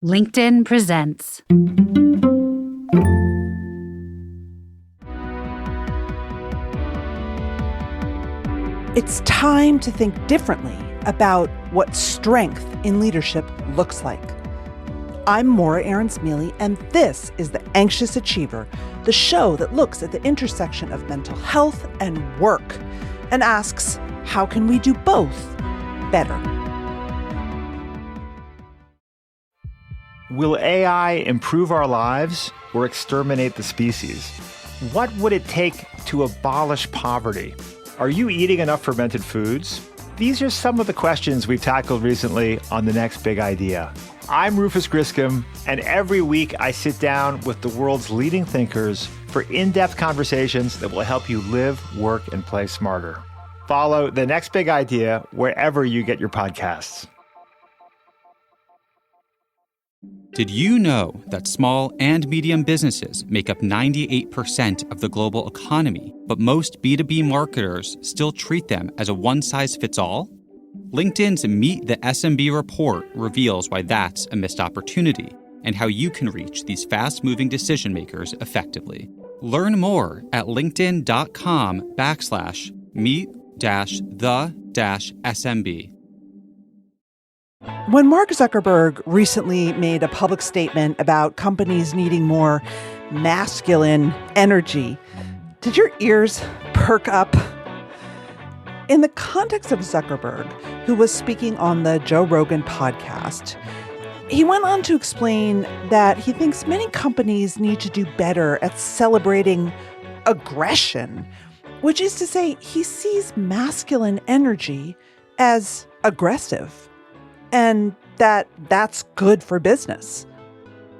LinkedIn presents. It's time to think differently about what strength in leadership looks like. I'm Aarons-Mele, and this is The Anxious Achiever, the show that looks at the intersection of mental health and work and asks, how can we do both better? Will AI improve our lives or exterminate the species? What would it take to abolish poverty? Are you eating enough fermented foods? These are some of the questions we've tackled recently on The Next Big Idea. I'm Rufus Griscom, and every week I sit down with the world's leading thinkers for in-depth conversations that will help you live, work, and play smarter. Follow The Next Big Idea wherever you get your podcasts. Did you know that small and medium businesses make up 98% of the global economy, but most B2B marketers still treat them as a one-size-fits-all? LinkedIn's Meet the SMB report reveals why that's a missed opportunity and how you can reach these fast-moving decision makers effectively. Learn more at linkedin.com/meet-the-SMB. When Mark Zuckerberg recently made a public statement about companies needing more masculine energy, did your ears perk up? In the context of Zuckerberg, who was speaking on the Joe Rogan podcast, he went on to explain that he thinks many companies need to do better at celebrating aggression, which is to say he sees masculine energy as aggressive. And that's good for business.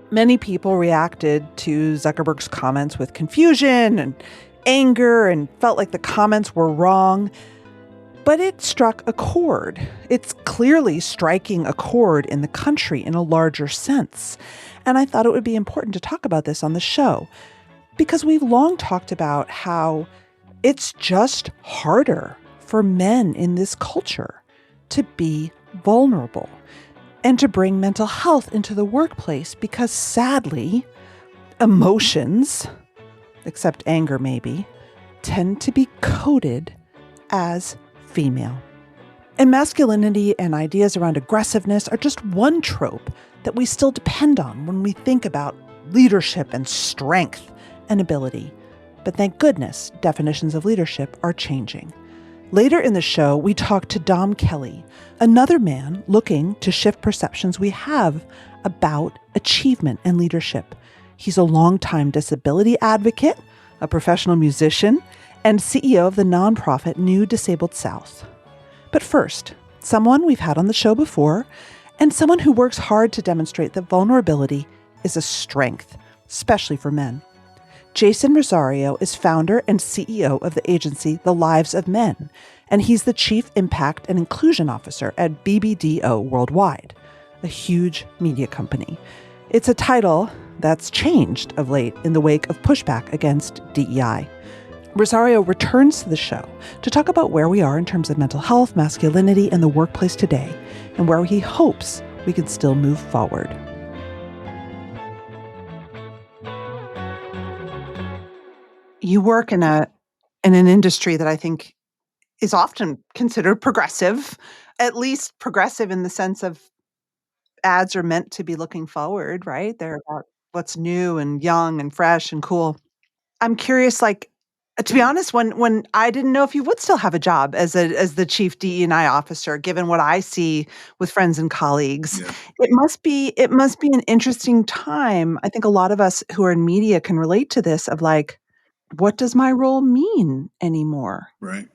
Many people reacted to Zuckerberg's comments with confusion and anger and felt like the comments were wrong. But it struck a chord. It's clearly striking a chord in the country in a larger sense. And I thought it would be important to talk about this on the show, because we've long talked about how it's just harder for men in this culture to be vulnerable and to bring mental health into the workplace because sadly, emotions, except anger maybe, tend to be coded as female. And masculinity and ideas around aggressiveness are just one trope that we still depend on when we think about leadership and strength and ability. But thank goodness, definitions of leadership are changing. Later in the show, we talk to Dom Kelly, another man looking to shift perceptions we have about achievement and leadership. He's a longtime disability advocate, a professional musician, and CEO of the nonprofit New Disabled South. But first, someone we've had on the show before, and someone who works hard to demonstrate that vulnerability is a strength, especially for men. Jason Rosario is founder and CEO of the agency The Lives of Men, and he's the Chief Impact and Inclusion Officer at BBDO Worldwide, a huge media company. It's a title that's changed of late in the wake of pushback against DEI. Rosario returns to the show to talk about where we are in terms of mental health, masculinity, and the workplace today, and where he hopes we can still move forward. You work in an industry that I think is often considered progressive, at least progressive in the sense of ads are meant to be looking forward, right? They're about what's new and young and fresh and cool. I'm curious, to be honest, when I didn't know if you would still have a job as the chief DE&I officer, given what I see with friends and colleagues, Yeah. it must be an interesting time. I think a lot of us who are in media can relate to this of what does my role mean anymore? Right.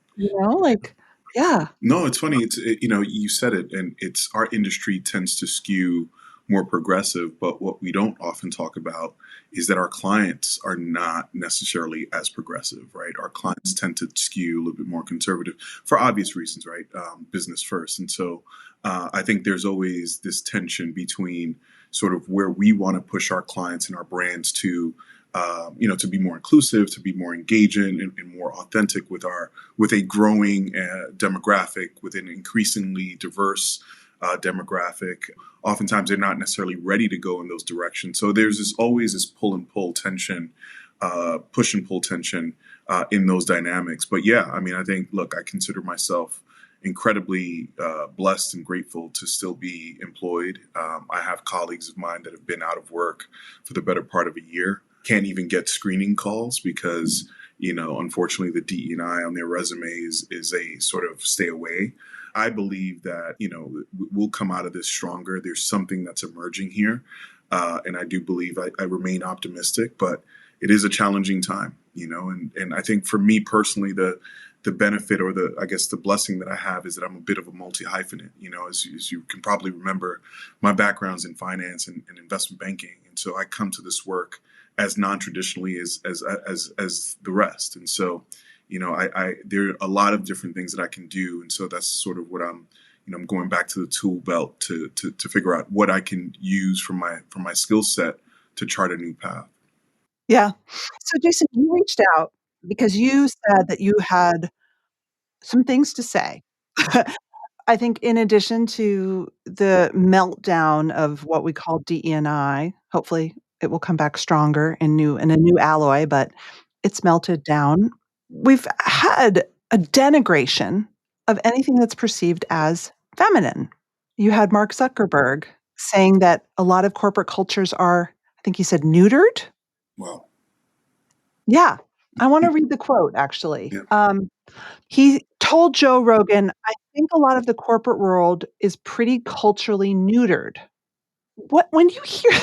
Yeah. No, it's funny. You said it, and it's our industry tends to skew more progressive, but what we don't often talk about is that our clients are not necessarily as progressive, right? Our clients tend to skew a little bit more conservative for obvious reasons, right? Business first. And so I think there's always this tension between sort of where we want to push our clients and our brands to be more inclusive, to be more engaging and more authentic with a growing demographic, with an increasingly diverse demographic. Oftentimes, they're not necessarily ready to go in those directions. So there's always this push and pull tension in those dynamics. But yeah, I mean, I think, look, I consider myself incredibly blessed and grateful to still be employed. I have colleagues of mine that have been out of work for the better part of a year, can't even get screening calls because, unfortunately, the DE&I on their resumes is a sort of stay away. I believe that, we'll come out of this stronger. There's something that's emerging here. And I do believe I remain optimistic, but it is a challenging time, and I think for me personally, the benefit or the blessing that I have is that I'm a bit of a multi-hyphenate. As you can probably remember, my background's in finance and investment banking. And so I come to this work as non-traditionally as the rest. And so, I there are a lot of different things that I can do. And so that's sort of what I'm going back to the tool belt to figure out what I can use from my skill set to chart a new path. Yeah. So, Jason, you reached out because you said that you had some things to say. I think in addition to the meltdown of what we call DE&I, hopefully it will come back stronger in a new alloy, but it's melted down. We've had a denigration of anything that's perceived as feminine. You had Mark Zuckerberg saying that a lot of corporate cultures are, I think he said, neutered. Wow. Yeah. I want to read the quote, actually. Yeah. He told Joe Rogan, I think a lot of the corporate world is pretty culturally neutered. When you hear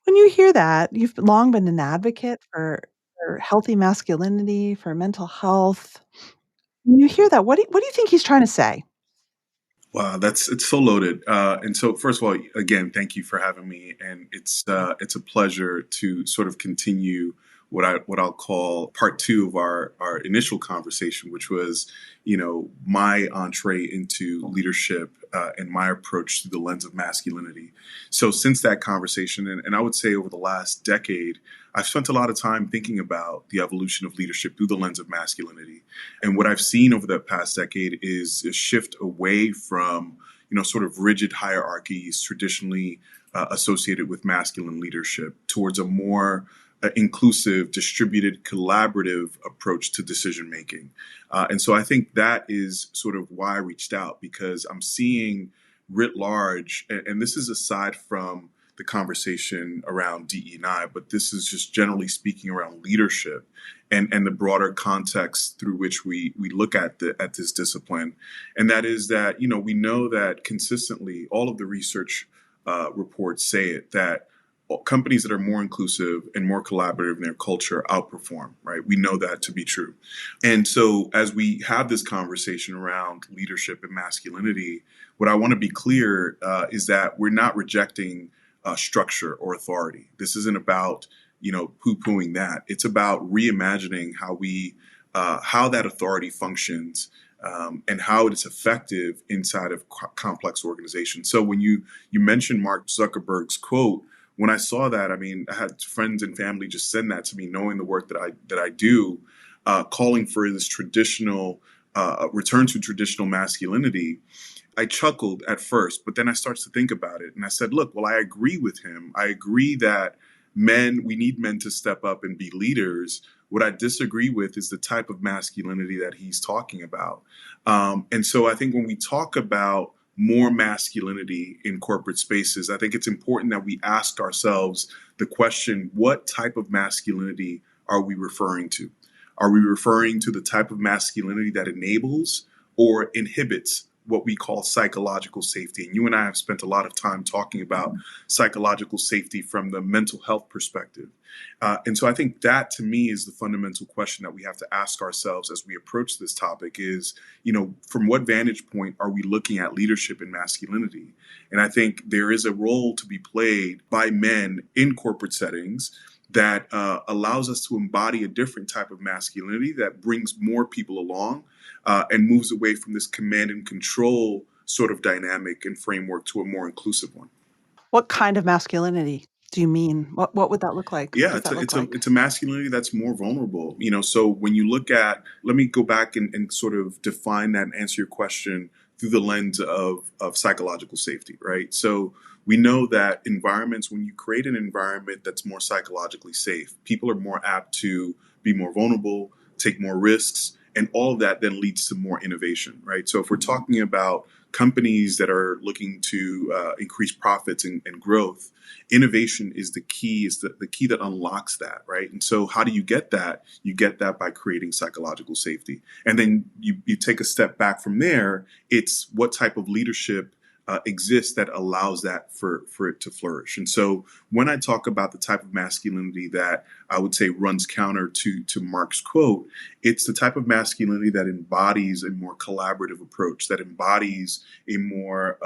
when you hear that, you've long been an advocate for healthy masculinity, for mental health. When you hear that, what do you think he's trying to say? Wow, it's so loaded. And so, first of all, again, thank you for having me, and it's a pleasure to sort of continue what I'll call part two of our initial conversation, which was, my entree into leadership and my approach through the lens of masculinity. So since that conversation, and I would say over the last decade, I've spent a lot of time thinking about the evolution of leadership through the lens of masculinity. And what I've seen over the past decade is a shift away from, sort of rigid hierarchies traditionally associated with masculine leadership towards a more inclusive, distributed, collaborative approach to decision making. And so I think that is sort of why I reached out, because I'm seeing writ large, and this is aside from the conversation around DE&I, but this is just generally speaking around leadership and the broader context through which we look at this discipline. And that is that, we know that consistently all of the research reports say it, that companies that are more inclusive and more collaborative in their culture outperform, right? We know that to be true. And so as we have this conversation around leadership and masculinity, what I want to be clear is that we're not rejecting structure or authority. This isn't about, poo-pooing that. It's about reimagining how that authority functions and how it is effective inside of complex organizations. So when you mentioned Mark Zuckerberg's quote, when I saw that, I mean, I had friends and family just send that to me, knowing the work that I do, calling for this traditional return to traditional masculinity. I chuckled at first, but then I started to think about it. And I said, look, well, I agree with him. I agree that we need men to step up and be leaders. What I disagree with is the type of masculinity that he's talking about. And so I think when we talk about more masculinity in corporate spaces, I think it's important that we ask ourselves the question, what type of masculinity are we referring to? Are we referring to the type of masculinity that enables or inhibits what we call psychological safety? And you and I have spent a lot of time talking about psychological safety from the mental health perspective. And so I think that, to me, is the fundamental question that we have to ask ourselves as we approach this topic is, from what vantage point are we looking at leadership and masculinity? And I think there is a role to be played by men in corporate settings that allows us to embody a different type of masculinity that brings more people along and moves away from this command and control sort of dynamic and framework to a more inclusive one. What kind of masculinity do you mean? What would that look like? Yeah, it's a masculinity that's more vulnerable. So when you look at, let me go back and sort of define that and answer your question through the lens of psychological safety, right? So we know that environments, when you create an environment that's more psychologically safe, people are more apt to be more vulnerable, take more risks, and all of that then leads to more innovation, right? So if we're talking about companies that are looking to increase profits and growth, innovation is the key, is the key that unlocks that, right? And so how do you get that? You get that by creating psychological safety. And then you take a step back from there. It's what type of leadership exists that allows that for it to flourish. And so when I talk about the type of masculinity that I would say runs counter to Mark's quote, it's the type of masculinity that embodies a more collaborative approach, that embodies a more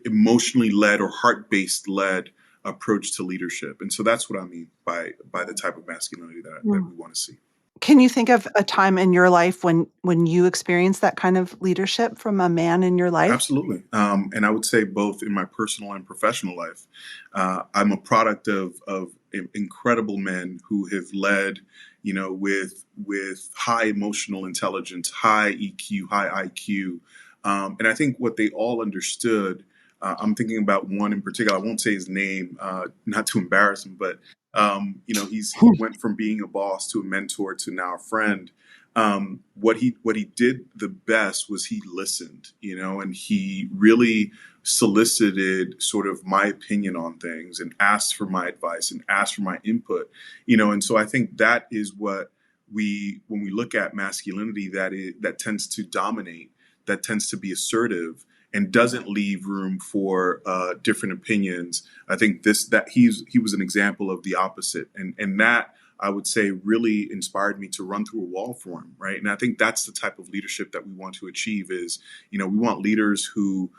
emotionally led or heart-based led approach to leadership. And so that's what I mean by the type of masculinity that we want to see. Can you think of a time in your life when you experienced that kind of leadership from a man in your life? Absolutely. And I would say both in my personal and professional life. I'm a product of incredible men who have led, with high emotional intelligence, high EQ, high IQ. And I think what they all understood, I'm thinking about one in particular, I won't say his name, not to embarrass him, but he went from being a boss to a mentor to now a friend. What he did the best was he listened, and he really solicited sort of my opinion on things and asked for my advice and asked for my input, and so I think that is what when we look at masculinity, that tends to dominate, that tends to be assertive, and doesn't leave room for different opinions. I think he was an example of the opposite, and that I would say really inspired me to run through a wall for him, right? And I think that's the type of leadership that we want to achieve. Is we want leaders who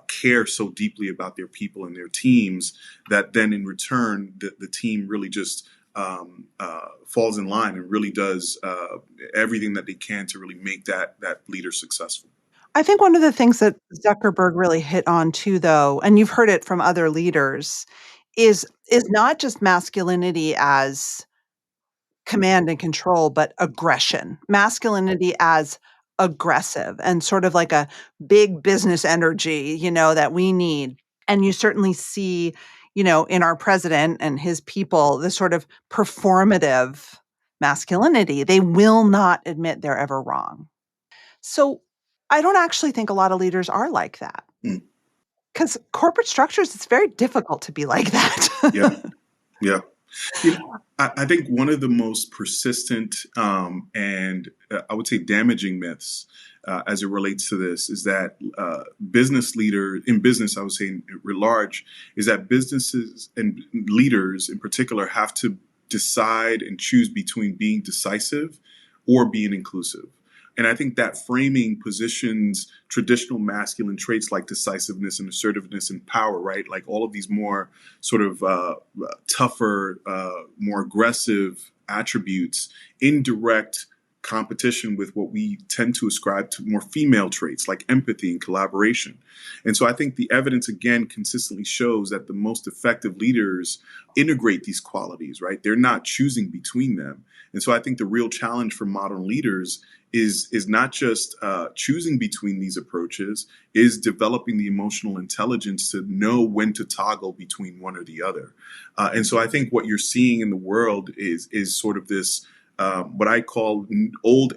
care so deeply about their people and their teams that then in return the team really just falls in line and really does everything that they can to really make that leader successful. I think one of the things that Zuckerberg really hit on too, though, and you've heard it from other leaders, is not just masculinity as command and control, but aggression. Masculinity as aggressive and sort of like a big business energy, that we need. And you certainly see, in our president and his people, this sort of performative masculinity. They will not admit they're ever wrong. So I don't actually think a lot of leaders are like that. Because corporate structures, it's very difficult to be like that. Yeah. I think one of the most persistent and I would say damaging myths as it relates to this is that business leader in business, I would say writ large, is that businesses and leaders in particular have to decide and choose between being decisive or being inclusive. And I think that framing positions traditional masculine traits like decisiveness and assertiveness and power, right? Like all of these more sort of tougher, more aggressive attributes in direct competition with what we tend to ascribe to more female traits like empathy and collaboration. And so I think the evidence, again, consistently shows that the most effective leaders integrate these qualities, right? They're not choosing between them. And so I think the real challenge for modern leaders is not just choosing between these approaches, is developing the emotional intelligence to know when to toggle between one or the other. And so I think what you're seeing in the world is sort of this what I call old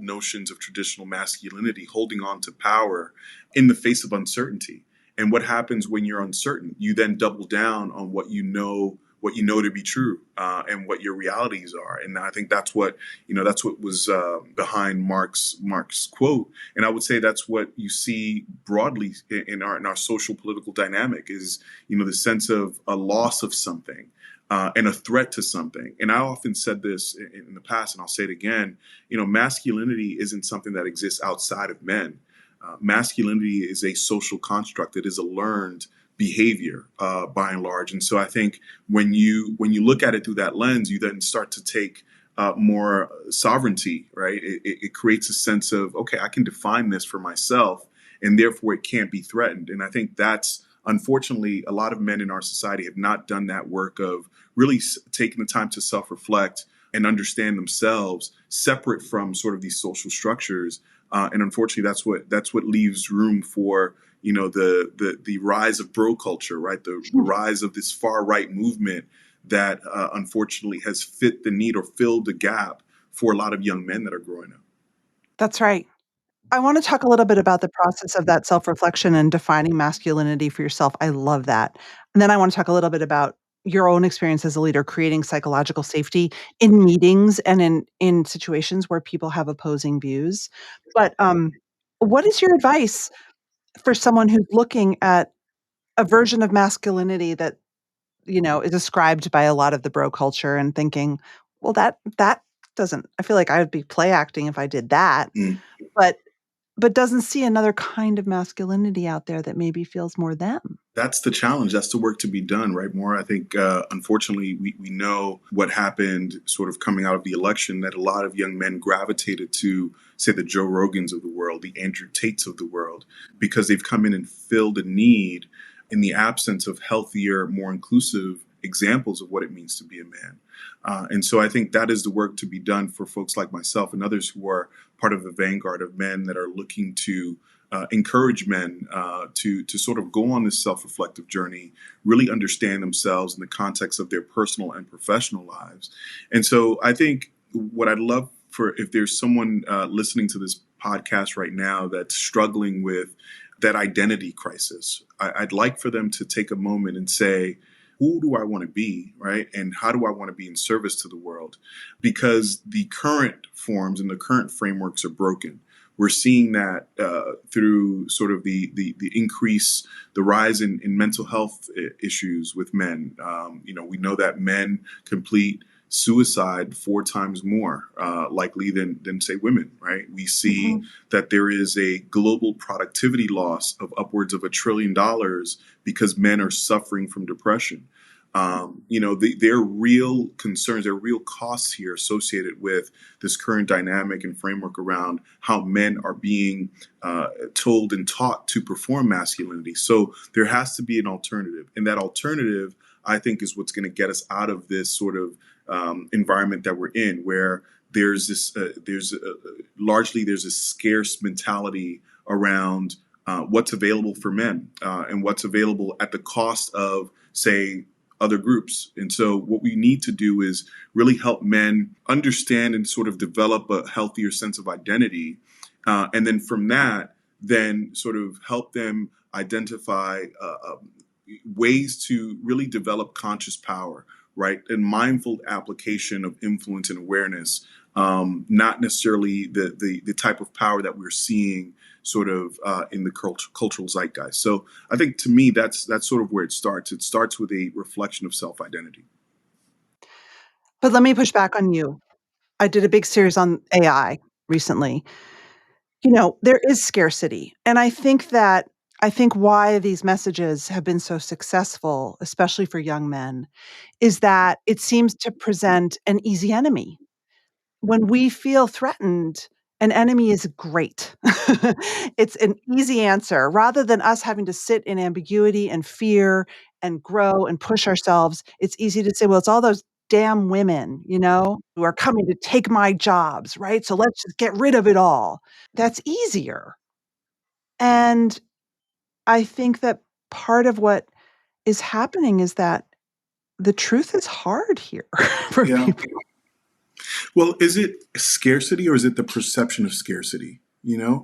notions of traditional masculinity, holding on to power in the face of uncertainty. And what happens when you're uncertain? You then double down on what you know to be true and what your realities are. And I think that's what was behind Mark's quote. And I would say that's what you see broadly in our social political dynamic is, the sense of a loss of something. And a threat to something. And I often said this in the past, and I'll say it again, masculinity isn't something that exists outside of men. Masculinity is a social construct. It is a learned behavior by and large. And so I think when you look at it through that lens, you then start to take more sovereignty, right? It creates a sense of, okay, I can define this for myself, and therefore it can't be threatened. And I think that's, unfortunately, a lot of men in our society have not done that work of really taking the time to self-reflect and understand themselves separate from sort of these social structures And unfortunately, that's what leaves room for the rise of bro culture, right? The rise of this far right movement that unfortunately has fit the need or filled the gap for a lot of young men that are growing up. That's right. I want to talk a little bit about the process of that self-reflection and defining masculinity for yourself. I love that. And then I want to talk a little bit about your own experience as a leader, creating psychological safety in meetings and in situations where people have opposing views. But what is your advice for someone who's looking at a version of masculinity that is ascribed by a lot of the bro culture and thinking, well, that doesn't. I feel like I would be play acting if I did that, Mm. but doesn't see another kind of masculinity out there that maybe feels more them. That's the challenge. That's the work to be done, right, Maura? I think, unfortunately, we know what happened sort of coming out of the election, that a lot of young men gravitated to, say, the Joe Rogans of the world, the Andrew Tates of the world, because they've come in and filled a need in the absence of healthier, more inclusive examples of what it means to be a man. And so I think that is the work to be done for folks like myself and others who are part of the vanguard of men that are looking to encourage men to sort of go on this self-reflective journey, really understand themselves in the context of their personal and professional lives. And so I think what I'd love for, if there's someone listening to this podcast right now that's struggling with that identity crisis, I'd like for them to take a moment and say, who do I want to be, right? And how do I want to be in service to the world? Because the current forms and the current frameworks are broken. We're seeing that through sort of the increase, the rise in mental health issues with men. We know that men complete suicide 4 times more likely than say women, right? We see that there is a global productivity loss of upwards of $1 trillion because men are suffering from depression. There are real concerns, there are real costs here associated with this current dynamic and framework around how men are being told and taught to perform masculinity. So there has to be an alternative. And that alternative, I think, is what's going to get us out of this sort of environment that we're in, where there's this, largely there's a scarce mentality around what's available for men and what's available at the cost of, say, other groups. And so what we need to do is really help men understand and sort of develop a healthier sense of identity. And then from that, then sort of help them identify ways to really develop conscious power, right? And mindful application of influence and awareness, not necessarily the type of power that we're seeing sort of in the cultural zeitgeist. So I think, to me, that's sort of where it starts. It starts with a reflection of self-identity. But let me push back on you. I did a big series on AI recently. There is scarcity. And I think why these messages have been so successful, especially for young men, is that it seems to present an easy enemy. When we feel threatened, an enemy is great. It's an easy answer rather than us having to sit in ambiguity and fear and grow and push ourselves. It's easy to say, well, it's all those damn women, who are coming to take my jobs, right? So let's just get rid of it all. That's easier. And I think that part of what is happening is that the truth is hard here for Yeah. people. Well, is it scarcity or is it the perception of scarcity?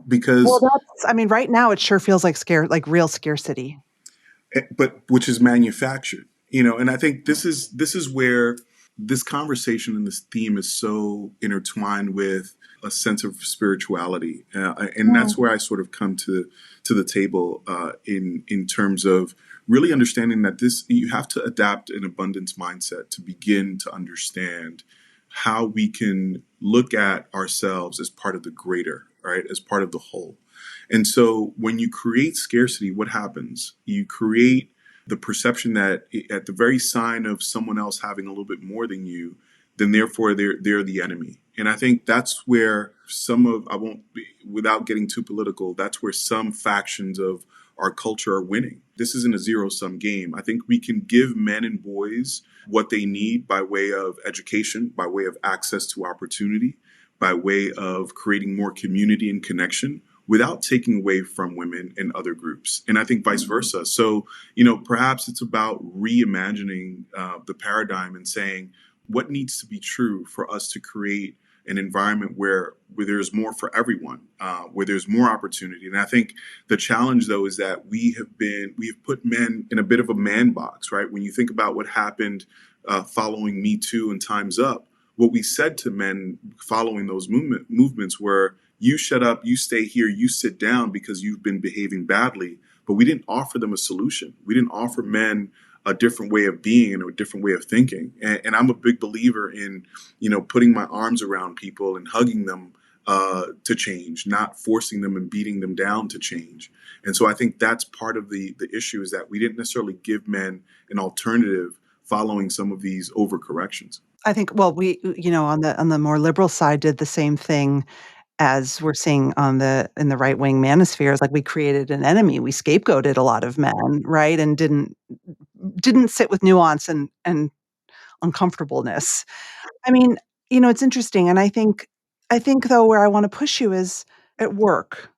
Because Right now it sure feels like real scarcity. but which is manufactured, and I think this is where this conversation and this theme is so intertwined with a sense of spirituality, and that's where I sort of come to the table in terms of really understanding that you have to adapt an abundance mindset to begin to understand how we can look at ourselves as part of the greater, right? As part of the whole. And so when you create scarcity, what happens? You create the perception that at the very sign of someone else having a little bit more than you, then therefore they're the enemy. And I think that's where without getting too political, that's where some factions of our culture are winning. This isn't a zero-sum game. I think we can give men and boys what they need by way of education, by way of access to opportunity, by way of creating more community and connection without taking away from women and other groups. And I think vice versa. So, perhaps it's about reimagining the paradigm and saying what needs to be true for us to create an environment where there's more for everyone, where there's more opportunity. And I think the challenge, though, is that we have put men in a bit of a man box, right? When you think about what happened following Me Too and Time's Up, what we said to men following those movements were, you shut up, you stay here, you sit down because you've been behaving badly. But we didn't offer them a solution. We didn't offer men a different way of being and a different way of thinking. And I'm a big believer in, putting my arms around people and hugging them to change, not forcing them and beating them down to change. And so I think that's part of the issue, is that we didn't necessarily give men an alternative following some of these overcorrections. I think, well, we, on the more liberal side, did the same thing as we're seeing in the right wing manosphere. Is like we created an enemy. We scapegoated a lot of men, right, and didn't sit with nuance and uncomfortableness. I mean, it's interesting, and I think though where I want to push you is at work.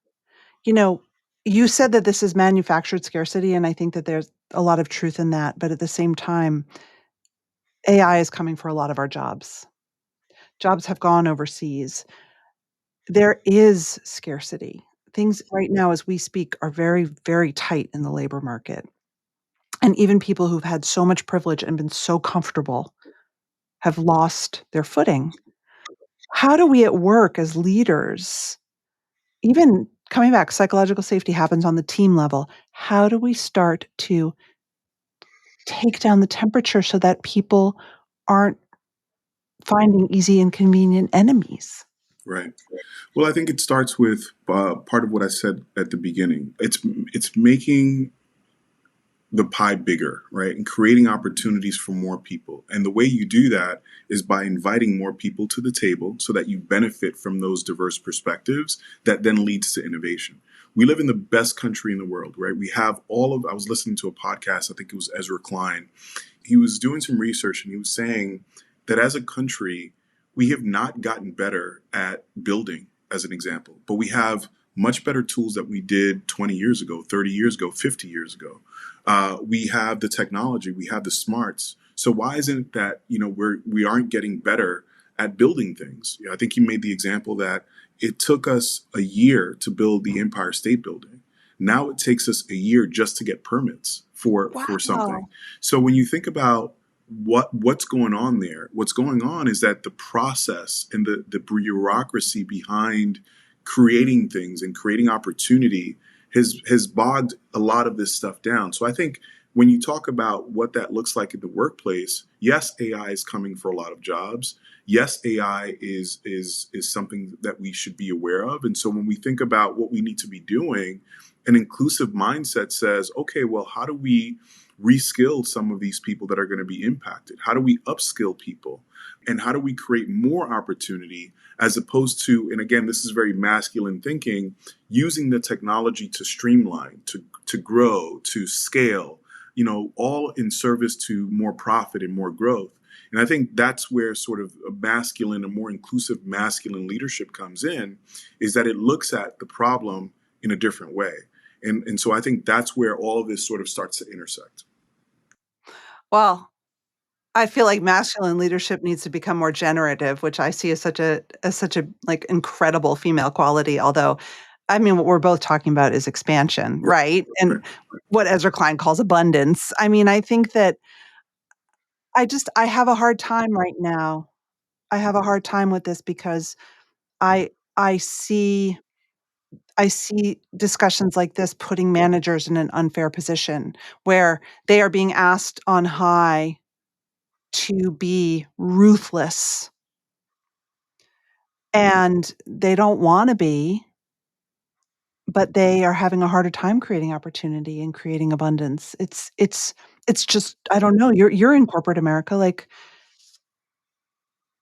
You know, you said that this is manufactured scarcity, and I think that there's a lot of truth in that. But at the same time, AI is coming for a lot of our jobs. Jobs have gone overseas. There is scarcity. Things right now as we speak are very, very tight in the labor market. And even people who've had so much privilege and been so comfortable have lost their footing. How do we at work as leaders, even coming back, psychological safety happens on the team level. How do we start to take down the temperature so that people aren't finding easy and convenient enemies? Right. Well, I think it starts with part of what I said at the beginning. It's making the pie bigger, right? And creating opportunities for more people. And the way you do that is by inviting more people to the table so that you benefit from those diverse perspectives that then leads to innovation. We live in the best country in the world, right? We have I was listening to a podcast, I think it was Ezra Klein. He was doing some research and he was saying that as a country, we have not gotten better at building, as an example, but we have much better tools that we did 20 years ago, 30 years ago, 50 years ago. We have the technology, we have the smarts. So why isn't it that, we aren't getting better at building things? I think you made the example that it took us a year to build the Empire State Building. Now it takes us a year just to get permits for something. So when you think about what's going on there, what's going on is that the process and the bureaucracy behind creating things and creating opportunity has bogged a lot of this stuff down. So I think when you talk about what that looks like in the workplace, yes, AI is coming for a lot of jobs. Yes, AI is something that we should be aware of. And so when we think about what we need to be doing, an inclusive mindset says, okay, well, how do we reskill some of these people that are going to be impacted? How do we upskill people? And how do we create more opportunity as opposed to, and again, this is very masculine thinking, using the technology to streamline, to grow, to scale, all in service to more profit and more growth. And I think that's where sort of a more inclusive masculine leadership comes in, is that it looks at the problem in a different way. And so I think that's where all of this sort of starts to intersect. Well, I feel like masculine leadership needs to become more generative, which I see as such a like incredible female quality. Although, I mean, what we're both talking about is expansion, right? And what Ezra Klein calls abundance. I mean, I think that I have a hard time right now. I have a hard time with this because I I see I see discussions like this putting managers in an unfair position where they are being asked on high to be ruthless and they don't want to be, but they are having a harder time creating opportunity and creating abundance. It's just, I don't know. You're in corporate America. Like,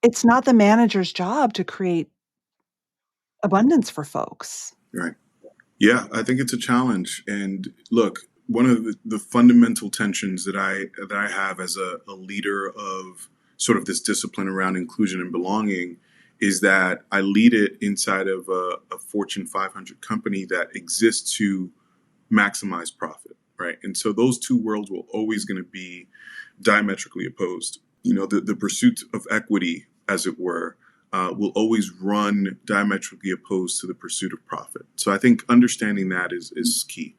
it's not the manager's job to create abundance for folks. Right. Yeah, I think it's a challenge. And look, one of the fundamental tensions that I have as a leader of sort of this discipline around inclusion and belonging is that I lead it inside of a Fortune 500 company that exists to maximize profit, right? And so those two worlds will always going to be diametrically opposed. The pursuit of equity, as it were, will always run diametrically opposed to the pursuit of profit. So I think understanding that is key.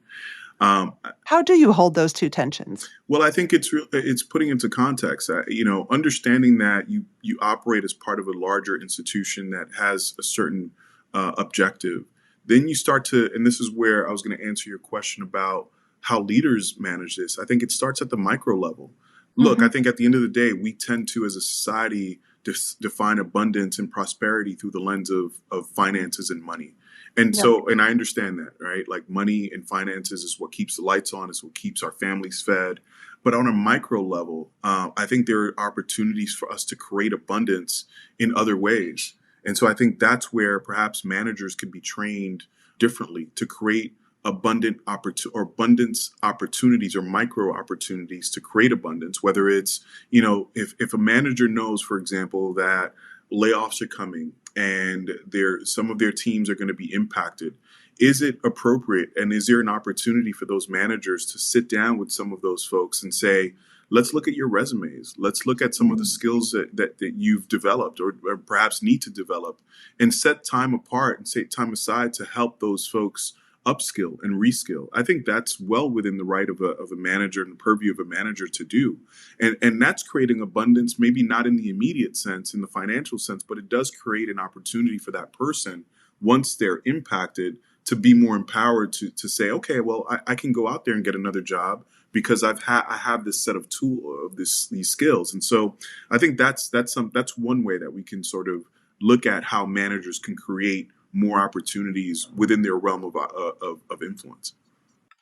How do you hold those two tensions? Well, I think it's putting into context. Understanding that you operate as part of a larger institution that has a certain objective. Then you start to, and this is where I was going to answer your question about how leaders manage this. I think it starts at the micro level. Look, I think at the end of the day, we tend to, as a society, define abundance and prosperity through the lens of finances and money. And so, and I understand that, right? Like money and finances is what keeps the lights on, is what keeps our families fed. But on a micro level, I think there are opportunities for us to create abundance in other ways. And so I think that's where perhaps managers can be trained differently to create abundance opportunities or micro opportunities to create abundance, whether it's, if a manager knows, for example, that layoffs are coming and some of their teams are going to be impacted. Is it appropriate, and is there an opportunity for those managers to sit down with some of those folks and say, let's look at your resumes. Let's look at some of the skills that you've developed or perhaps need to develop, and set time apart and set time aside to help those folks upskill and reskill. I think that's well within the right of a manager and the purview of a manager to do. And that's creating abundance, maybe not in the immediate sense, in the financial sense, but it does create an opportunity for that person, once they're impacted, to be more empowered to say, okay, well, I can go out there and get another job because I have this set of these skills. And so I think that's one way that we can sort of look at how managers can create more opportunities within their realm of influence.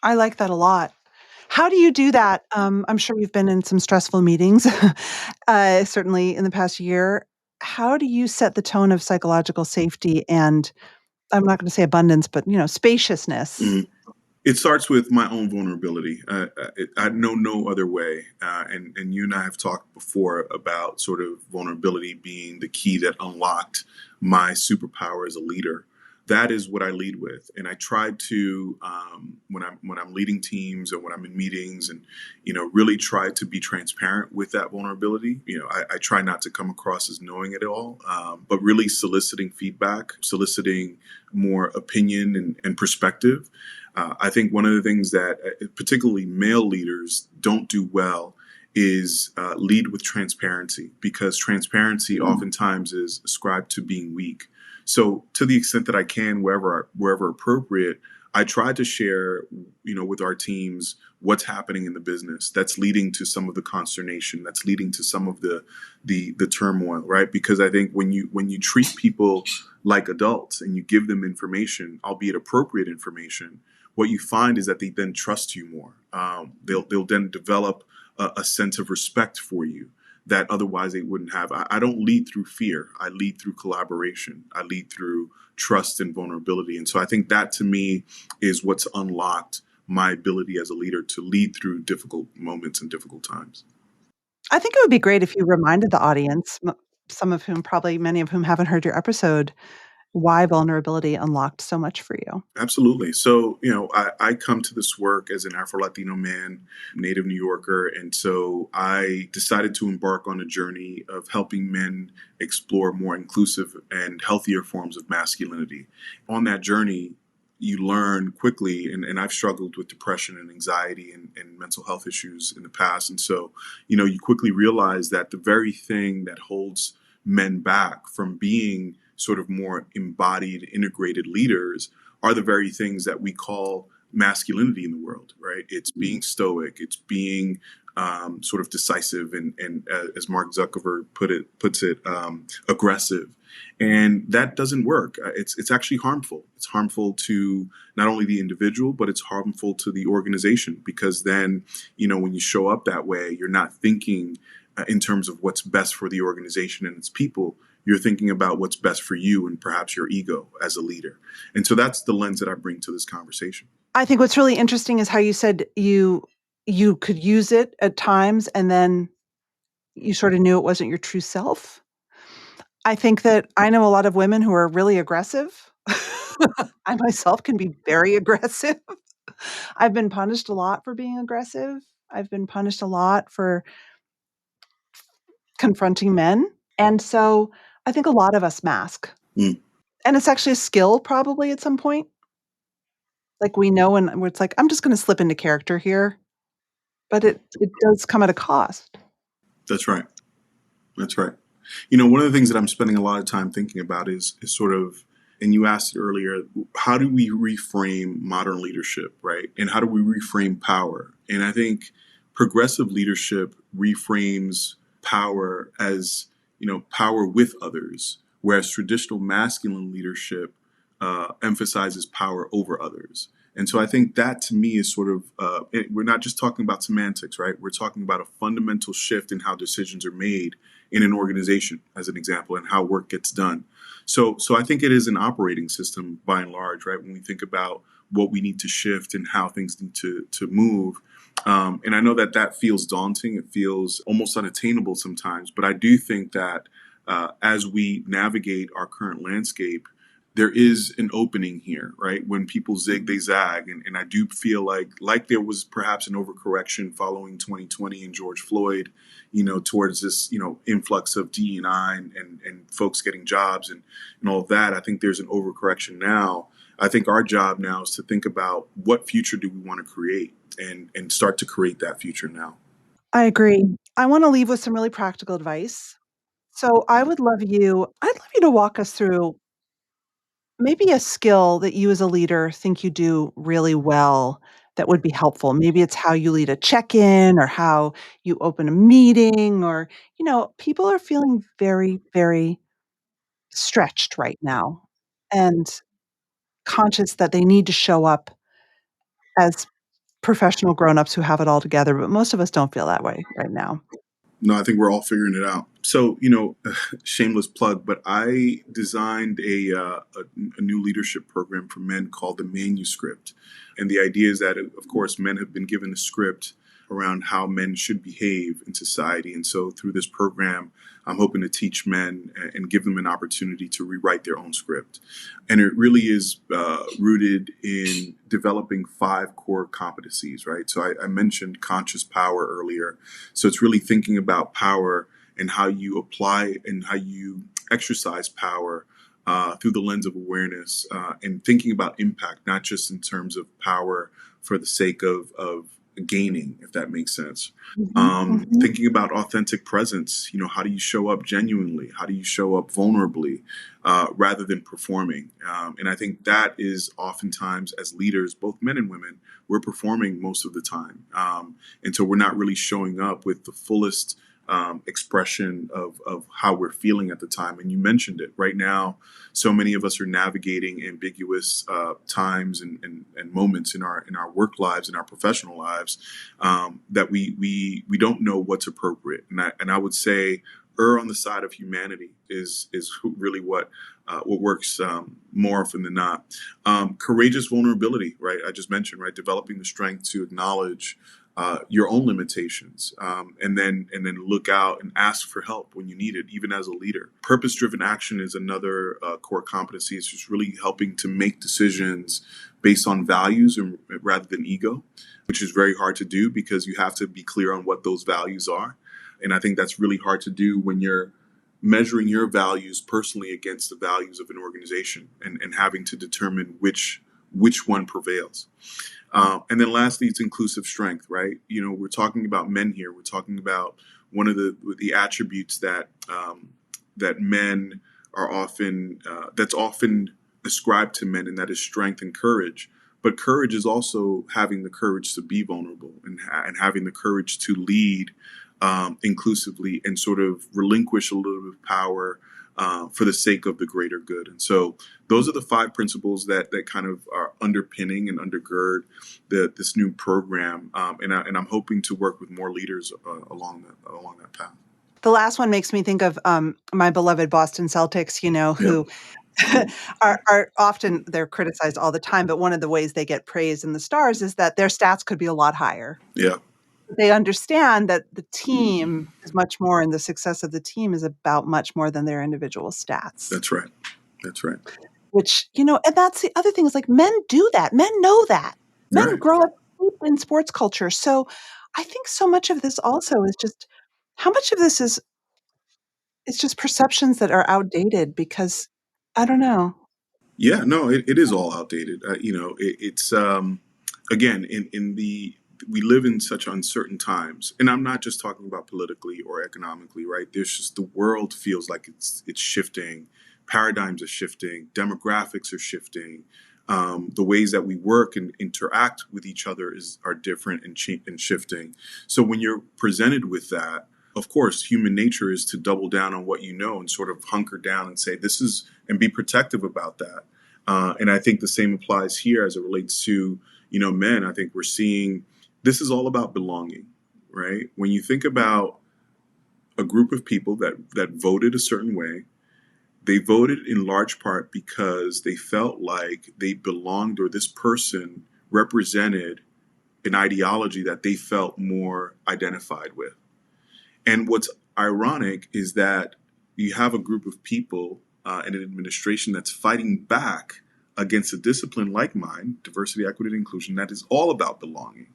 I like that a lot. How do you do that? I'm sure you've been in some stressful meetings, certainly in the past year. How do you set the tone of psychological safety and, I'm not going to say abundance, but spaciousness? Mm-hmm. It starts with my own vulnerability. I know no other way. And you and I have talked before about sort of vulnerability being the key that unlocked my superpower as a leader. That is what I lead with, and I try to when I'm leading teams or when I'm in meetings, and really try to be transparent with that vulnerability. I try not to come across as knowing it all, but really soliciting feedback, soliciting more opinion and perspective. I think one of the things that particularly male leaders don't do well is lead with transparency, because transparency oftentimes is ascribed to being weak. So to the extent that I can, wherever appropriate, I try to share, with our teams what's happening in the business that's leading to some of the consternation, that's leading to some of the turmoil, right? Because I think when you treat people like adults and you give them information, albeit appropriate information, what you find is that they then trust you more. They'll then develop a sense of respect for you that otherwise they wouldn't have. I don't lead through fear. I lead through collaboration. I lead through trust and vulnerability. And so I think that, to me, is what's unlocked my ability as a leader to lead through difficult moments and difficult times. I think it would be great if you reminded the audience, many of whom haven't heard your episode, why vulnerability unlocked so much for you. Absolutely. So, I come to this work as an Afro-Latino man, native New Yorker. And so I decided to embark on a journey of helping men explore more inclusive and healthier forms of masculinity. On that journey, you learn quickly, and I've struggled with depression and anxiety and mental health issues in the past. And so, you quickly realize that the very thing that holds men back from being sort of more embodied, integrated leaders are the very things that we call masculinity in the world, right? It's being stoic, it's being sort of decisive, and as Mark Zuckerberg puts it, aggressive. And that doesn't work. It's actually harmful. It's harmful to not only the individual, but it's harmful to the organization, because then, when you show up that way, you're not thinking in terms of what's best for the organization and its people. You're thinking about what's best for you and perhaps your ego as a leader. And so that's the lens that I bring to this conversation. I think what's really interesting is how you said you could use it at times, and then you sort of knew it wasn't your true self. I think that I know a lot of women who are really aggressive. I myself can be very aggressive. I've been punished a lot for being aggressive. I've been punished a lot for confronting men. And so I think a lot of us mask. Mm, And it's actually a skill probably at some point. Like we know when where it's like, I'm just going to slip into character here. But it does come at a cost. that's right. That's right. You know, one of the things that I'm spending a lot of time thinking about is sort of, and you asked it earlier, how do we reframe modern leadership, right? And how do we reframe power? And I think progressive leadership reframes power as, you know, power with others, whereas traditional masculine leadership emphasizes power over others. And so I think that to me is sort of, we're not just talking about semantics, right? We're talking about a fundamental shift in how decisions are made in an organization, as an example, and how work gets done. So I think it is an operating system by and large, right? When we think about what we need to shift and how things need to move. And I know that that feels daunting. It feels almost unattainable sometimes. But I do think that as we navigate our current landscape, there is an opening here, right? When people zig, they zag. And I do feel like there was perhaps an overcorrection following 2020 and George Floyd, you know, towards this, you know, influx of DEI and folks getting jobs and all of that. I think there's an overcorrection now. I think our job now is to think about what future do we want to create and start to create that future now. I agree. I want to leave with some really practical advice. So I'd love you to walk us through maybe a skill that you as a leader think you do really well that would be helpful. Maybe it's how you lead a check-in or how you open a meeting or, people are feeling very, very stretched right now and conscious that they need to show up as professional grown-ups who have it all together, but most of us don't feel that way right now. No, I think we're all figuring it out. So, you know, shameless plug, but I designed a new leadership program for men called the Manuscript. And the idea is that, of course, men have been given a script around how men should behave in society. And so through this program, I'm hoping to teach men and give them an opportunity to rewrite their own script. And it really is rooted in developing 5 core competencies, right? So I mentioned conscious power earlier. So it's really thinking about power and how you apply and how you exercise power through the lens of awareness and thinking about impact, not just in terms of power for the sake of gaining, if that makes sense. Thinking about authentic presence, you know, how do you show up genuinely? How do you show up vulnerably rather than performing? And I think that is oftentimes as leaders, both men and women, we're performing most of the time. And so we're not really showing up with the fullest expression of how we're feeling at the time. And you mentioned it right now. So many of us are navigating ambiguous times and moments in our work lives, in our professional lives, that we don't know what's appropriate. And I would say err on the side of humanity is really what works more often than not. Courageous vulnerability, right? I just mentioned, right? Developing the strength to acknowledge your own limitations, and then look out and ask for help when you need it, even as a leader. Purpose-driven action is another core competency. It's just really helping to make decisions based on values and rather than ego, which is very hard to do because you have to be clear on what those values are. And I think that's really hard to do when you're measuring your values personally against the values of an organization and having to determine which one prevails. And then lastly, it's inclusive strength, right? You know, we're talking about men here. We're talking about one of the attributes that that men are often that's often ascribed to men, and that is strength and courage. But courage is also having the courage to be vulnerable and having the courage to lead inclusively and sort of relinquish a little bit of power for the sake of the greater good. And so those are the 5 principles that kind of are underpinning and undergird this new program. And I'm hoping to work with more leaders along that path. The last one makes me think of my beloved Boston Celtics, who are often, they're criticized all the time, but one of the ways they get praised in the stars is that their stats could be a lot higher. Yeah. They understand that the team is much more, and the success of the team is about much more than their individual stats. That's right. That's right. Which, and that's the other thing is like men do that. Men know that. Men Right. grow up deep in sports culture. So I think so much of this also is just how much of this is it's just perceptions that are outdated because I don't know. Yeah, no, it is all outdated. It's again in the we live in such uncertain times, and I'm not just talking about politically or economically, right? There's just the world feels like it's shifting, paradigms are shifting, demographics are shifting, the ways that we work and interact with each other are different and shifting. So when you're presented with that, of course, human nature is to double down on what you know and sort of hunker down and say, this is, and be protective about that. And I think the same applies here as it relates to, men. I think we're seeing this is all about belonging, right? When you think about a group of people that voted a certain way, they voted in large part because they felt like they belonged or this person represented an ideology that they felt more identified with. And what's ironic is that you have a group of people and an administration that's fighting back against a discipline like mine, diversity, equity, and inclusion, that is all about belonging.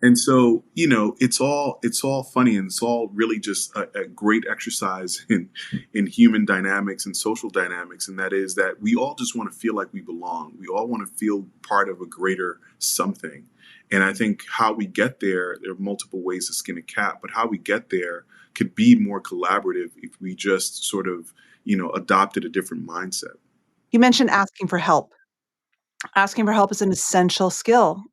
And so, it's all funny, and it's all really just a great exercise in human dynamics and social dynamics. And that is that we all just want to feel like we belong. We all want to feel part of a greater something. And I think how we get there are multiple ways to skin a cat, but how we get there could be more collaborative if we just sort of, adopted a different mindset. You mentioned asking for help. Asking for help is an essential skill.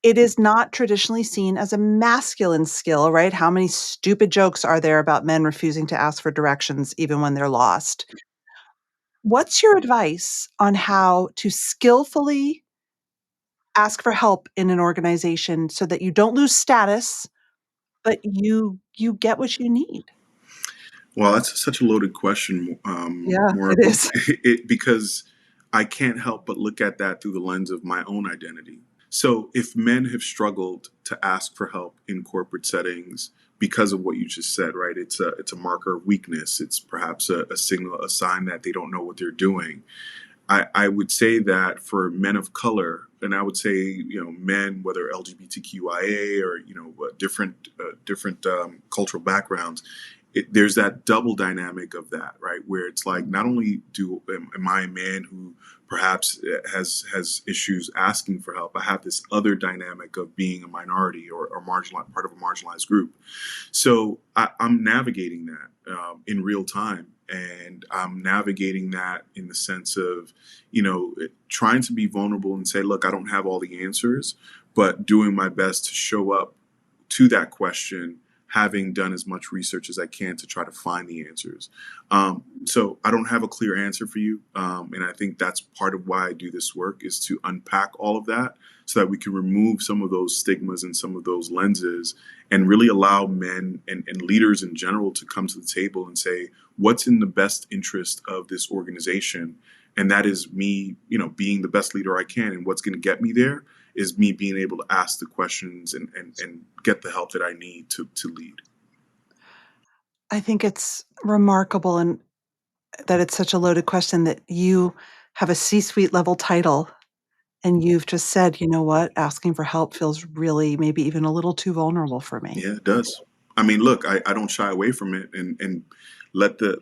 It is not traditionally seen as a masculine skill, right? How many stupid jokes are there about men refusing to ask for directions even when they're lost? What's your advice on how to skillfully ask for help in an organization so that you don't lose status, but you get what you need? Well, that's such a loaded question, Yeah, Maura, it is. because I can't help but look at that through the lens of my own identity. So if men have struggled to ask for help in corporate settings because of what you just said, right? It's a marker of weakness. It's perhaps a signal, a sign that they don't know what they're doing. I would say that for men of color, and I would say, men, whether LGBTQIA or, different cultural backgrounds, there's that double dynamic of that, right? Where it's like, not only am I a man who perhaps has issues asking for help, I have this other dynamic of being a minority or marginalized, part of a marginalized group. So I'm navigating that in real time. And I'm navigating that in the sense of, trying to be vulnerable and say, look, I don't have all the answers, but doing my best to show up to that question, having done as much research as I can to try to find the answers. So I don't have a clear answer for you. And I think that's part of why I do this work, is to unpack all of that so that we can remove some of those stigmas and some of those lenses and really allow men and leaders in general to come to the table and say, what's in the best interest of this organization? And that is me, being the best leader I can. And what's going to get me there is me being able to ask the questions and get the help that I need to lead. I think it's remarkable and that it's such a loaded question that you have a C-suite level title and you've just said, you know what, asking for help feels really maybe even a little too vulnerable for me. Yeah, it does. I mean, look, I don't shy away from it and let the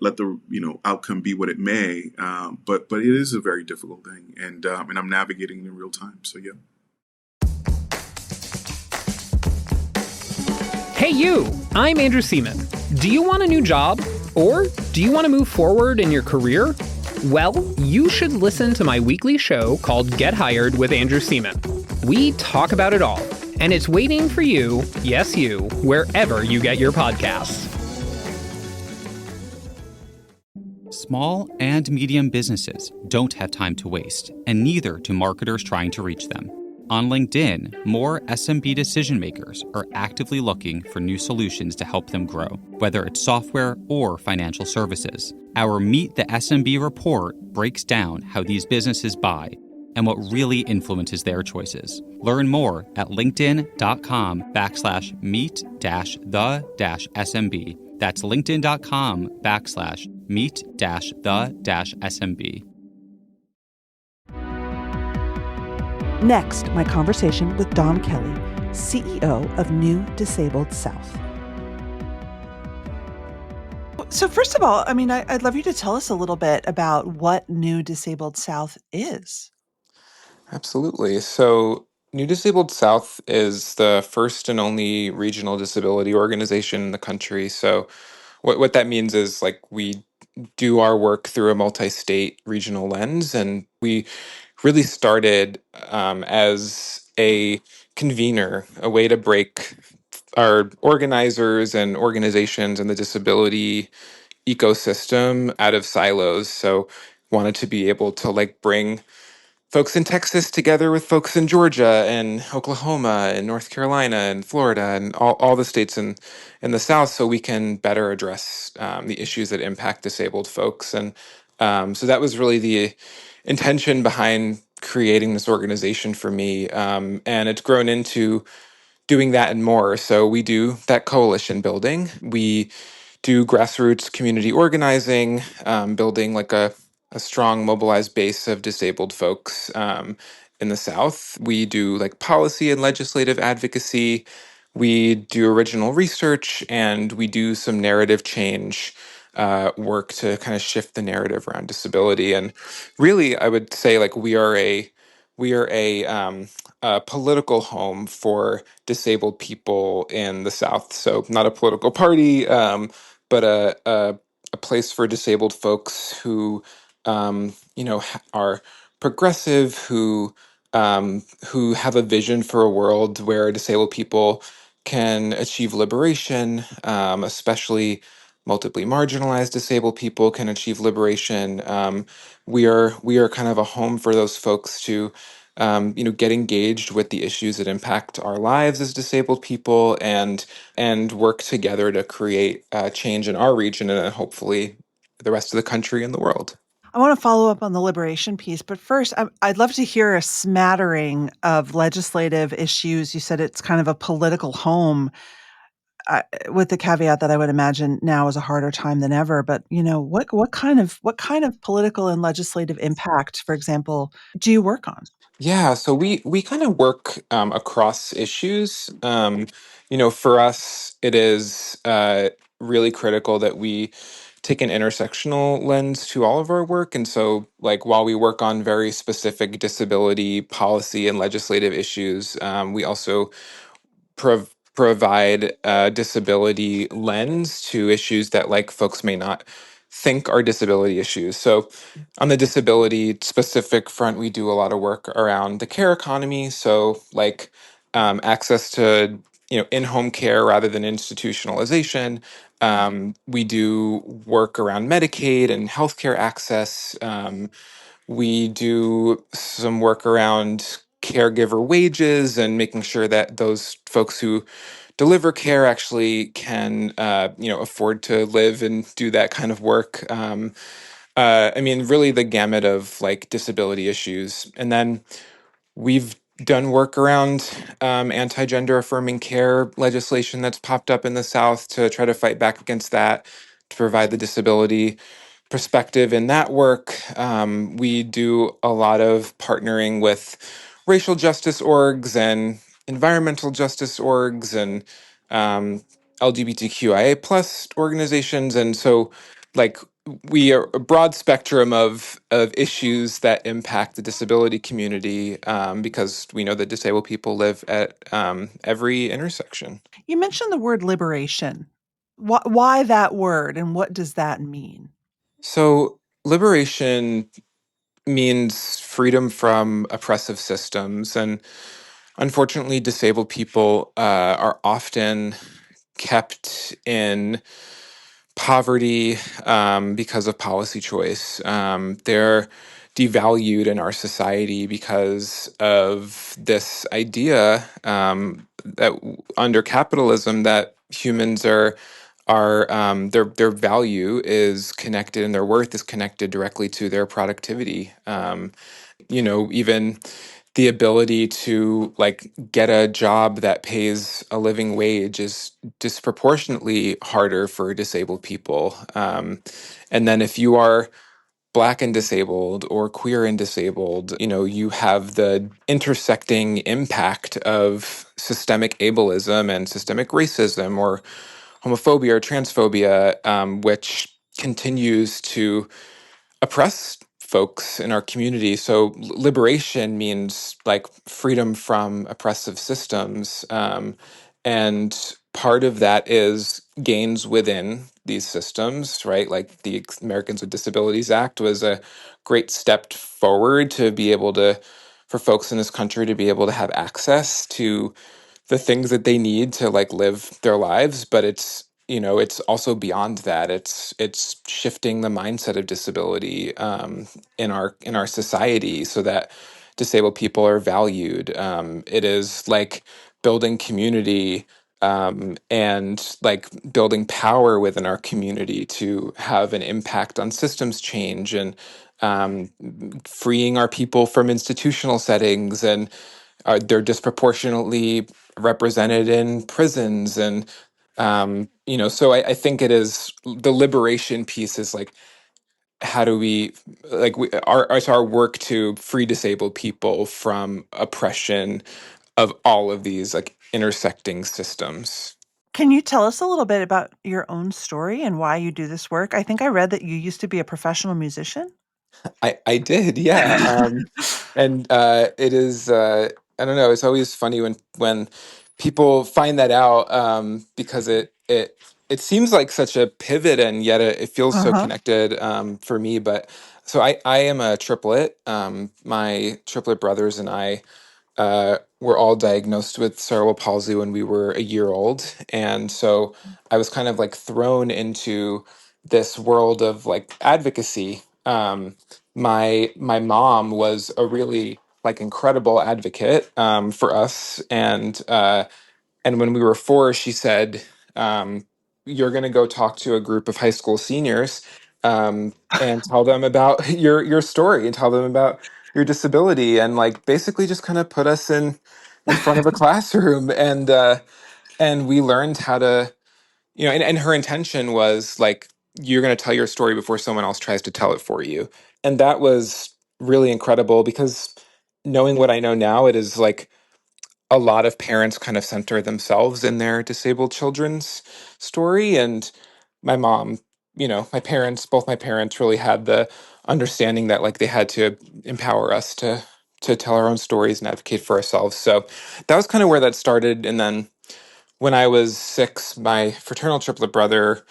outcome be what it may. But it is a very difficult thing, and I'm navigating it in real time. So yeah. Hey you, I'm Andrew Seaman. Do you want a new job? Or do you want to move forward in your career? Well, you should listen to my weekly show called Get Hired with Andrew Seaman. We talk about it all, and it's waiting for you, yes you, wherever you get your podcasts. Small and medium businesses don't have time to waste, and neither do marketers trying to reach them. On LinkedIn, more SMB decision makers are actively looking for new solutions to help them grow, whether it's software or financial services. Our Meet the SMB report breaks down how these businesses buy, and what really influences their choices. Learn more at linkedin.com/meet-the-SMB. That's linkedin.com/meet-the-SMB. Next, my conversation with Don Kelly, CEO of New Disabled South. So first of all, I'd love you to tell us a little bit about what New Disabled South is. Absolutely. So, New Disabled South is the first and only regional disability organization in the country. So, what that means is like we do our work through a multi-state regional lens, and we really started as a convener, a way to break our organizers and organizations and the disability ecosystem out of silos. So, wanted to be able to like bring folks in Texas together with folks in Georgia and Oklahoma and North Carolina and Florida and all the states in the South, so we can better address the issues that impact disabled folks. And so that was really the intention behind creating this organization for me. And it's grown into doing that and more. So we do that coalition building. We do grassroots community organizing, building like a strong mobilized base of disabled folks in the South. We do like policy and legislative advocacy. We do original research, and we do some narrative change work to kind of shift the narrative around disability. And really, I would say like we are a political home for disabled people in the South. So not a political party, but a place for disabled folks who, are progressive, who have a vision for a world where disabled people can achieve liberation, especially multiply marginalized disabled people can achieve liberation. We are kind of a home for those folks to get engaged with the issues that impact our lives as disabled people, and work together to create change in our region and hopefully the rest of the country and the world. I want to follow up on the liberation piece, but first, I'd love to hear a smattering of legislative issues. You said it's kind of a political home, with the caveat that I would imagine now is a harder time than ever. But what kind of political and legislative impact, for example, do you work on? Yeah, so we kind of work across issues. For us, it is really critical that we take an intersectional lens to all of our work. And so, like, while we work on very specific disability policy and legislative issues, we also provide a disability lens to issues that like folks may not think are disability issues. So on the disability specific front, we do a lot of work around the care economy. So like access to in-home care rather than institutionalization. We do work around Medicaid and healthcare access. We do some work around caregiver wages and making sure that those folks who deliver care actually can, afford to live and do that kind of work. Really the gamut of like disability issues. And then we've done work around anti-gender affirming care legislation that's popped up in the South to try to fight back against that, to provide the disability perspective in that work. We do a lot of partnering with racial justice orgs and environmental justice orgs and LGBTQIA plus organizations. And so like we are a broad spectrum of issues that impact the disability community, because we know that disabled people live at every intersection. You mentioned the word liberation. Why that word, and what does that mean? So liberation means freedom from oppressive systems. And unfortunately, disabled people are often kept in poverty because of policy choice. They're devalued in our society because of this idea that under capitalism that humans are their value is connected and their worth is connected directly to their productivity. even the ability to like get a job that pays a living wage is disproportionately harder for disabled people. And then if you are Black and disabled or queer and disabled, you have the intersecting impact of systemic ableism and systemic racism or homophobia or transphobia, which continues to oppress folks in our community. So liberation means like freedom from oppressive systems. And part of that is gains within these systems, right? Like the Americans with Disabilities Act was a great step forward to be able to, for folks in this country to be able to have access to the things that they need to like live their lives, but it's also beyond that. It's shifting the mindset of disability in our society so that disabled people are valued. It is like building community, and like building power within our community to have an impact on systems change, and um, freeing our people from institutional settings, and they're disproportionately represented in prisons. And so I think it is the liberation piece is like, how do we like it's our work to free disabled people from oppression of all of these like intersecting systems. Can you tell us a little bit about your own story and why you do this work? I think I read that you used to be a professional musician. I did, yeah. And it is I don't know, it's always funny when people find that out, because it seems like such a pivot, and yet it feels so Uh-huh. connected, for me. But so I am a triplet. My triplet brothers and I were all diagnosed with cerebral palsy when we were a year old. And so I was kind of like thrown into this world of like advocacy. My mom was a really like incredible advocate, for us. And when we were four, she said, "You're going to go talk to a group of high school seniors, and tell them about your story, and tell them about your disability," and like basically just kind of put us in front of a classroom, and we learned how to, and her intention was like, you're going to tell your story before someone else tries to tell it for you. And that was really incredible, because knowing what I know now, it is like a lot of parents kind of center themselves in their disabled children's story. And my mom, both my parents really had the understanding that like they had to empower us to tell our own stories and advocate for ourselves. So that was kind of where that started. And then when I was 6, my fraternal triplet brother,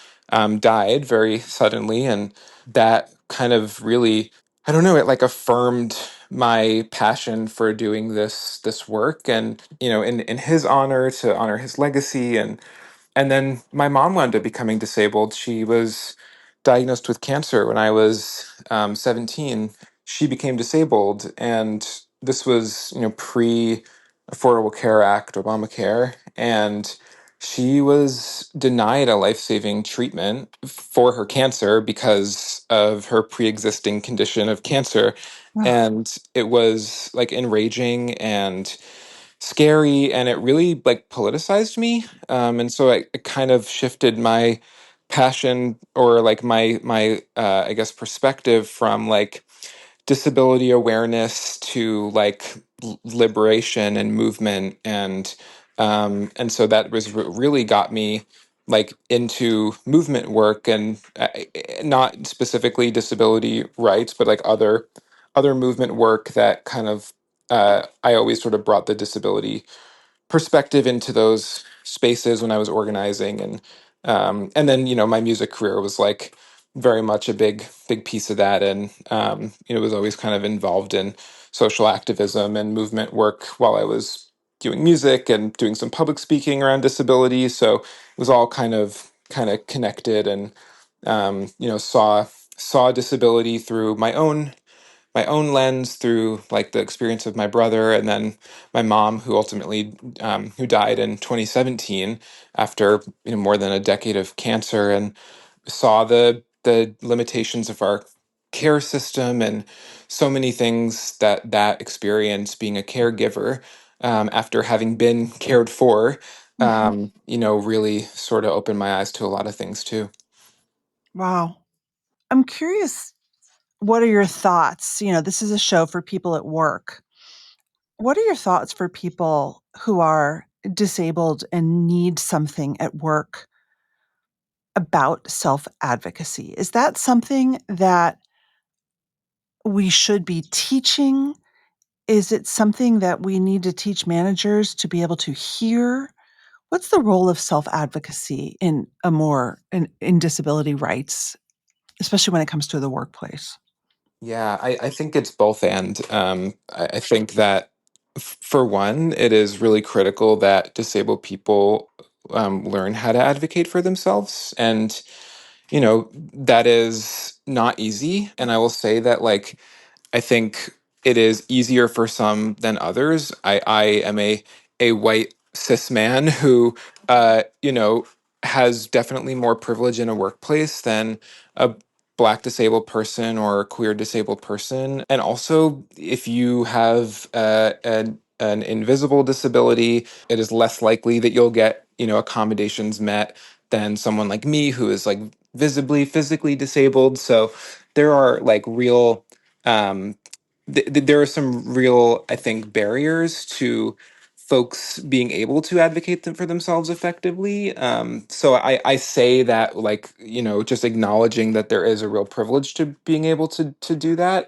died very suddenly, and that kind of really, I don't know, it like affirmed my passion for doing this work, and in his honor, to honor his legacy. And then my mom wound up becoming disabled. She was diagnosed with cancer when I was 17. She became disabled, and this was, pre Affordable Care Act, Obamacare, and she was denied a life-saving treatment for her cancer because of her pre-existing condition of cancer. Ugh. And it was like enraging and scary, and it really like politicized me, and so it kind of shifted my passion, or like my I guess perspective, from like disability awareness to like liberation and movement. And so that was really got me like into movement work, and not specifically disability rights, but like other movement work that kind of, I always sort of brought the disability perspective into those spaces when I was organizing. And then my music career was like very much a big piece of that. And was always kind of involved in social activism and movement work while I was doing music and doing some public speaking around disability. So it was all kind of connected. And saw disability through my own lens, through like the experience of my brother, and then my mom, who ultimately, who died in 2017 after more than a decade of cancer, and saw the limitations of our care system and so many things that experience being a caregiver after having been cared for, Mhm. really sort of opened my eyes to a lot of things too. Wow. I'm curious, what are your thoughts? This is a show for people at work. What are your thoughts for people who are disabled and need something at work about self-advocacy? Is that something that we should be teaching? Is it something that we need to teach managers to be able to hear? What's the role of self-advocacy in disability rights, especially when it comes to the workplace? Yeah, I think it's both and. I think that for one, it is really critical that disabled people learn how to advocate for themselves. And, that is not easy. And I will say that, like, I think it is easier for some than others. I am a white cis man who, has definitely more privilege in a workplace than a black disabled person or a queer disabled person. And also, if you have an invisible disability, it is less likely that you'll get, accommodations met than someone like me who is like visibly physically disabled. So there are like real there are some real, I think, barriers to folks being able to advocate for themselves effectively. So I say that, like, just acknowledging that there is a real privilege to being able to do that.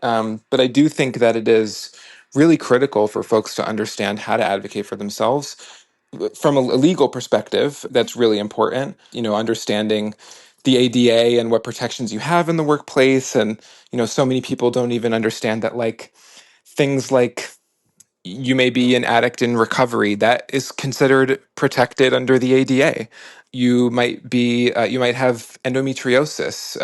But I do think that it is really critical for folks to understand how to advocate for themselves from a legal perspective. That's really important, understanding the ADA and what protections you have in the workplace. And, so many people don't even understand that, like, things like you may be an addict in recovery that is considered protected under the ADA. You might have endometriosis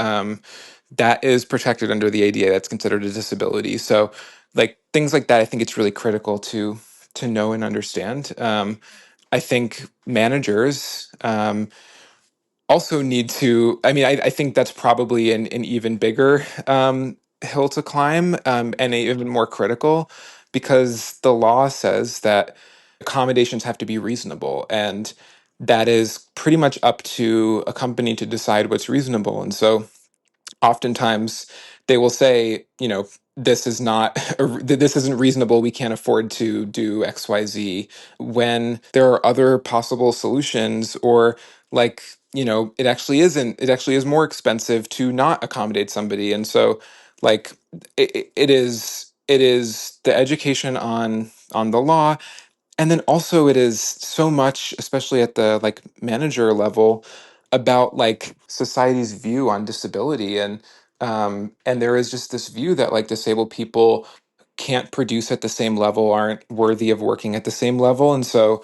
that is protected under the ADA. That's considered a disability. So, like, things like that, I think it's really critical to know and understand. I think managers also need to. I mean, I think that's probably an even bigger hill to climb, and even more critical, because the law says that accommodations have to be reasonable, and that is pretty much up to a company to decide what's reasonable. And so oftentimes they will say, this is not this isn't reasonable, we can't afford to do XYZ, when there are other possible solutions, or, like, it actually is more expensive to not accommodate somebody. And so, like, it is the education on the law, and then also it is so much, especially at the, like, manager level, about, like, society's view on disability. And there is just this view that, like, disabled people can't produce at the same level, aren't worthy of working at the same level. And so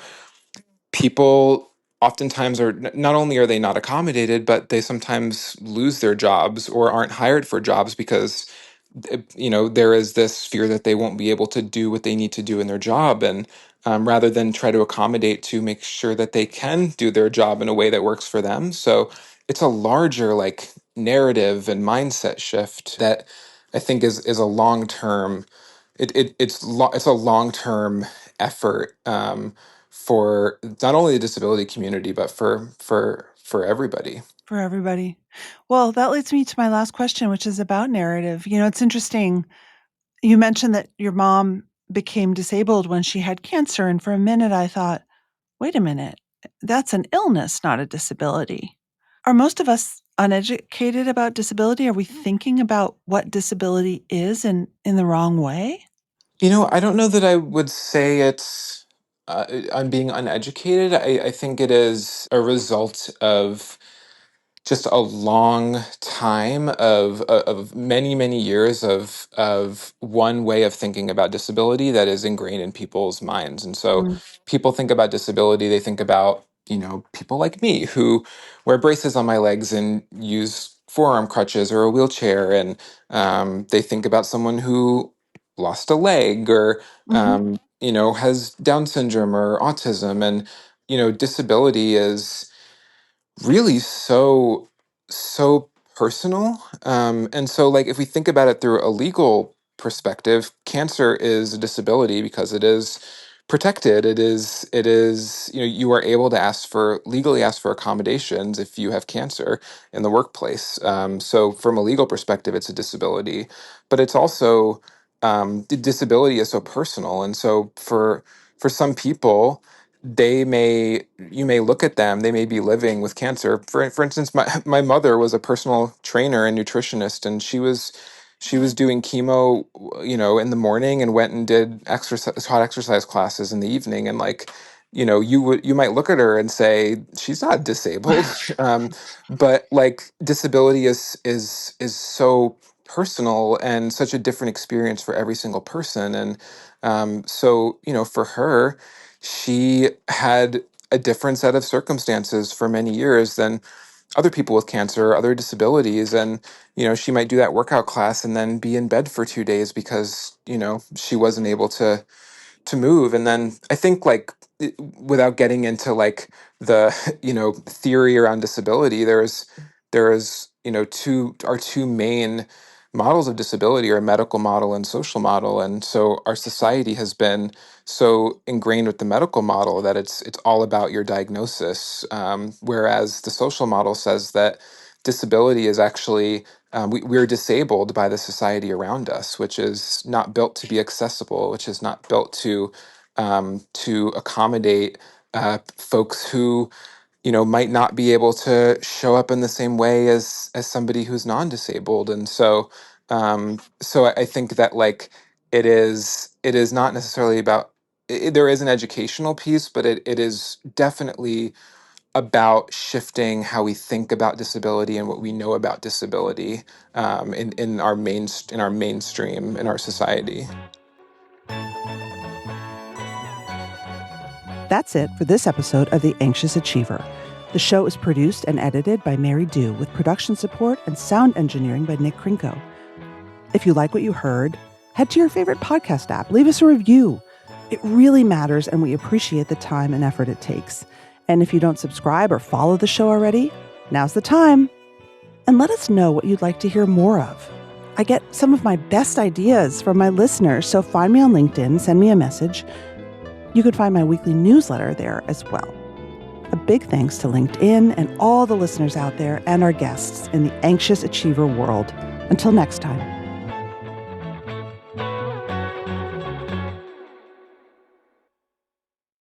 people oftentimes are not only are they not accommodated, but they sometimes lose their jobs or aren't hired for jobs because there is this fear that they won't be able to do what they need to do in their job. And rather than try to accommodate to make sure that they can do their job in a way that works for them. So it's a larger, like, narrative and mindset shift that I think is a long term. It's a long term effort, for not only the disability community, but for everybody. For everybody. Well, that leads me to my last question, which is about narrative. It's interesting. You mentioned that your mom became disabled when she had cancer, and for a minute I thought, wait a minute, that's an illness, not a disability. Are most of us uneducated about disability? Are we thinking about what disability is in the wrong way? I don't know that I would say it's I'm being uneducated. I think it is a result of just a long time of many many years of one way of thinking about disability that is ingrained in people's minds. And so Mm. people think about disability, they think about, people like me who wear braces on my legs and use forearm crutches or a wheelchair. And they think about someone who lost a leg, or Mhm. has Down syndrome or autism. And disability is really so personal. And so, like, if we think about it through a legal perspective, cancer is a disability because it is protected. It is, you are able to legally ask for accommodations if you have cancer in the workplace. So from a legal perspective, it's a disability, but it's also, disability is so personal. And so for some people, you may look at them, they may be living with cancer. For instance, my mother was a personal trainer and nutritionist, and she was doing chemo, in the morning, and went and did hot exercise classes in the evening. And, like, you might look at her and say she's not disabled, but, like, disability is so personal and such a different experience for every single person. And so, for her, she had a different set of circumstances for many years than other people with cancer, other disabilities. And, she might do that workout class and then be in bed for 2 days because, she wasn't able to move. And then I think, like, without getting into, like, the theory around disability, there is two main models of disability, are a medical model and social model. And so our society has been so ingrained with the medical model that it's all about your diagnosis, whereas the social model says that disability is actually, we're disabled by the society around us, which is not built to be accessible, which is not built to accommodate folks who might not be able to show up in the same way as somebody who's non-disabled. And so I think that, like, it is not necessarily about, there is an educational piece, but it is definitely about shifting how we think about disability and what we know about disability, in our mainstream in our society. That's it for this episode of The Anxious Achiever. The show is produced and edited by Mary Dew, with production support and sound engineering by Nick Krinko. If you like what you heard, head to your favorite podcast app, leave us a review. It really matters, and we appreciate the time and effort it takes. And if you don't subscribe or follow the show already, now's the time. And let us know what you'd like to hear more of. I get some of my best ideas from my listeners, so find me on LinkedIn, send me a message. You can find my weekly newsletter there as well. A big thanks to LinkedIn and all the listeners out there and our guests in the Anxious Achiever world. Until next time.